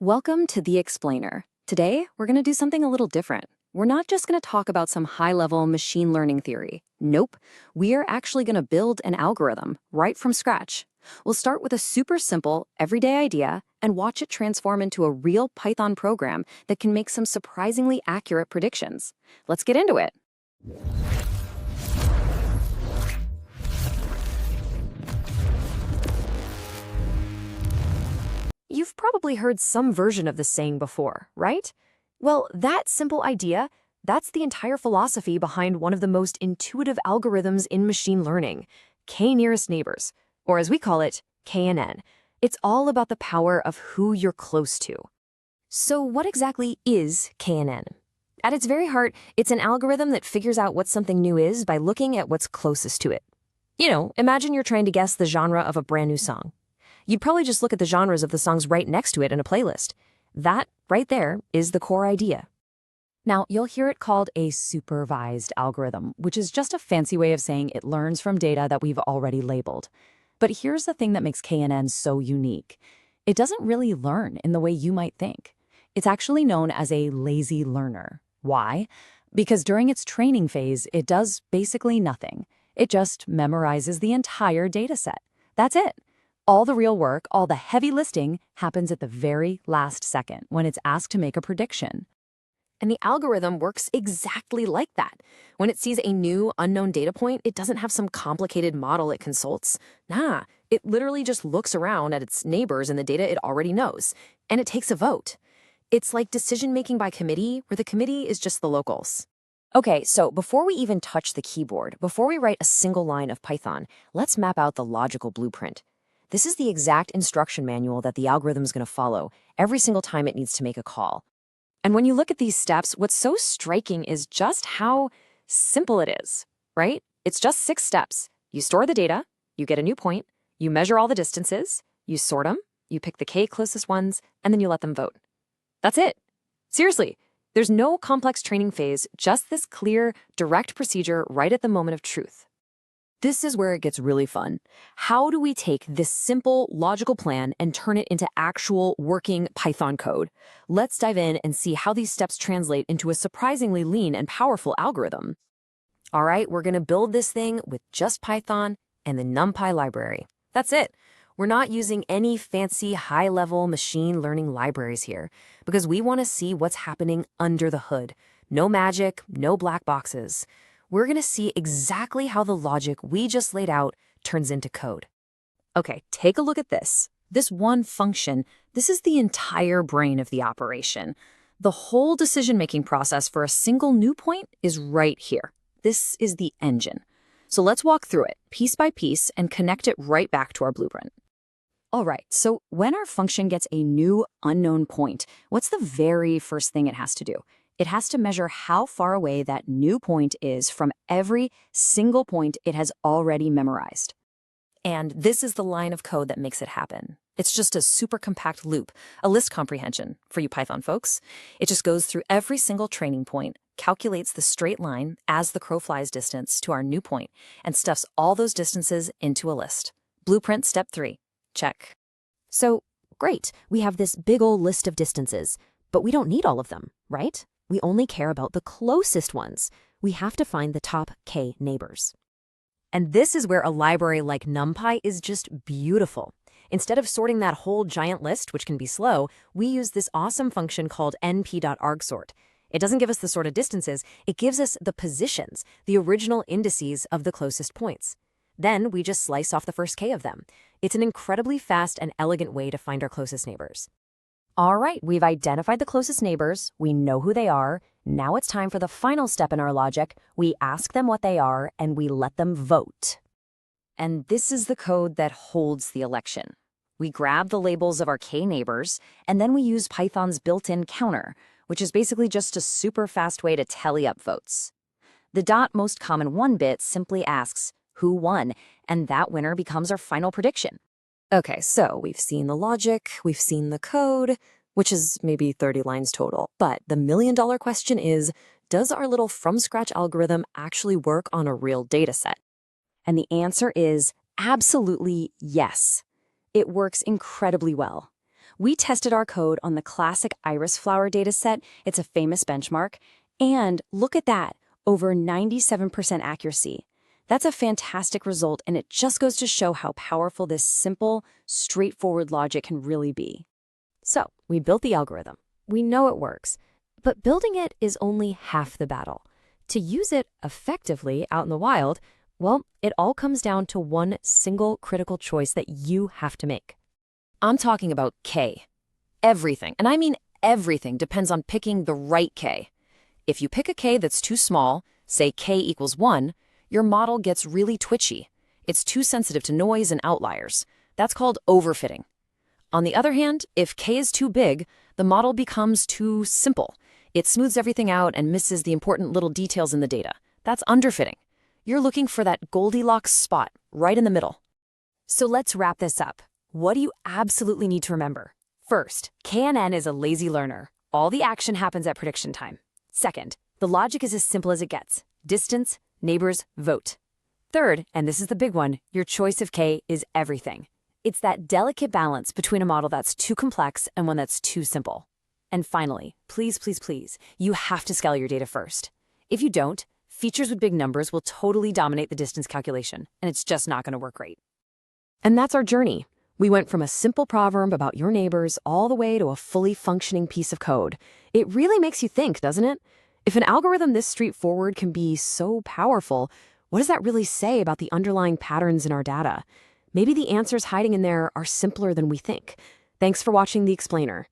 Welcome to The Explainer. Today, we're going to do something a little different. We're not just going to talk about some high-level machine learning theory. Nope. We are actually going to build an algorithm right from scratch. We'll start with a super simple, everyday idea and watch it transform into a real Python program that can make some surprisingly accurate predictions. Let's get into it. You've probably heard some version of this saying before, right? Well, that simple idea, that's the entire philosophy behind one of the most intuitive algorithms in machine learning, k-nearest neighbors, or as we call it, KNN. It's all about the power of who you're close to. So what exactly is KNN? At its very heart, it's an algorithm that figures out what something new is by looking at what's closest to it. You know, imagine you're trying to guess the genre of a brand new song. You'd probably just look at the genres of the songs right next to it in a playlist. That, right there, is the core idea. Now, you'll hear it called a supervised algorithm, which is just a fancy way of saying it learns from data that we've already labeled. But here's the thing that makes KNN so unique. It doesn't really learn in the way you might think. It's actually known as a lazy learner. Why? Because during its training phase, it does basically nothing. It just memorizes the entire data set. That's it. All the real work, all the heavy listing, happens at the very last second when it's asked to make a prediction. And the algorithm works exactly like that. When it sees a new, unknown data point, it doesn't have some complicated model it consults. Nah, it literally just looks around at its neighbors and the data it already knows, and it takes a vote. It's like decision-making by committee, where the committee is just the locals. Okay, so before we even touch the keyboard, before we write a single line of Python, let's map out the logical blueprint. This is the exact instruction manual that the algorithm is going to follow every single time it needs to make a call. And when you look at these steps, what's so striking is just how simple it is, right? It's just 6 steps. You store the data, you get a new point, you measure all the distances, you sort them, you pick the k closest ones, and then you let them vote. That's it. Seriously, there's no complex training phase, just this clear, direct procedure right at the moment of truth. This is where it gets really fun. How do we take this simple, logical plan and turn it into actual working Python code? Let's dive in and see how these steps translate into a surprisingly lean and powerful algorithm. All right, we're going to build this thing with just Python and the NumPy library. That's it. We're not using any fancy high-level machine learning libraries here because we want to see what's happening under the hood. No magic, no black boxes. We're going to see exactly how the logic we just laid out turns into code. Okay, take a look at this. This one function, this is the entire brain of the operation. The whole decision-making process for a single new point is right here. This is the engine. So let's walk through it piece by piece and connect it right back to our blueprint. All right, so when our function gets a new unknown point, what's the very first thing it has to do? It has to measure how far away that new point is from every single point it has already memorized. And this is the line of code that makes it happen. It's just a super compact loop, a list comprehension for you Python folks. It just goes through every single training point, calculates the straight line as the crow flies distance to our new point, and stuffs all those distances into a list. Blueprint step 3. Check. So, great, we have this big old list of distances, but we don't need all of them, right? We only care about the closest ones. We have to find the top k neighbors. And this is where a library like NumPy is just beautiful. Instead of sorting that whole giant list, which can be slow, we use this awesome function called np.argsort. It doesn't give us the sort of distances, it gives us the positions, the original indices of the closest points. Then we just slice off the first k of them. It's an incredibly fast and elegant way to find our closest neighbors. All right, we've identified the closest neighbors, we know who they are. Now it's time for the final step in our logic. We ask them what they are, and we let them vote. And this is the code that holds the election. We grab the labels of our k neighbors, and then we use Python's built-in counter, which is basically just a super fast way to tally up votes. The dot most common 1 bit simply asks, who won, and that winner becomes our final prediction. Okay, so we've seen the logic, we've seen the code, which is maybe 30 lines total. But the million-dollar question is, does our little from-scratch algorithm actually work on a real data set? And the answer is absolutely yes. It works incredibly well. We tested our code on the classic iris flower dataset. It's a famous benchmark. And look at that, over 97% accuracy. That's a fantastic result, and it just goes to show how powerful this simple, straightforward logic can really be. So, we built the algorithm. We know it works. But building it is only half the battle. To use it effectively out in the wild, well, it all comes down to one single critical choice that you have to make. I'm talking about K. Everything, and I mean everything, depends on picking the right K. If you pick a K that's too small, say K equals 1, your model gets really twitchy. It's too sensitive to noise and outliers. That's called overfitting. On the other hand, if K is too big, the model becomes too simple. It smooths everything out and misses the important little details in the data. That's underfitting. You're looking for that Goldilocks spot right in the middle. So let's wrap this up. What do you absolutely need to remember? First, KNN is a lazy learner. All the action happens at prediction time. Second, the logic is as simple as it gets. Distance, neighbors, vote. Third, and this is the big one, your choice of K is everything. It's that delicate balance between a model that's too complex and one that's too simple. And finally, please, please, please, you have to scale your data first. If you don't, features with big numbers will totally dominate the distance calculation, and it's just not going to work great. And that's our journey. We went from a simple proverb about your neighbors all the way to a fully functioning piece of code. It really makes you think, doesn't it? If an algorithm this straightforward can be so powerful, what does that really say about the underlying patterns in our data? Maybe the answers hiding in there are simpler than we think. Thanks for watching The Explainer.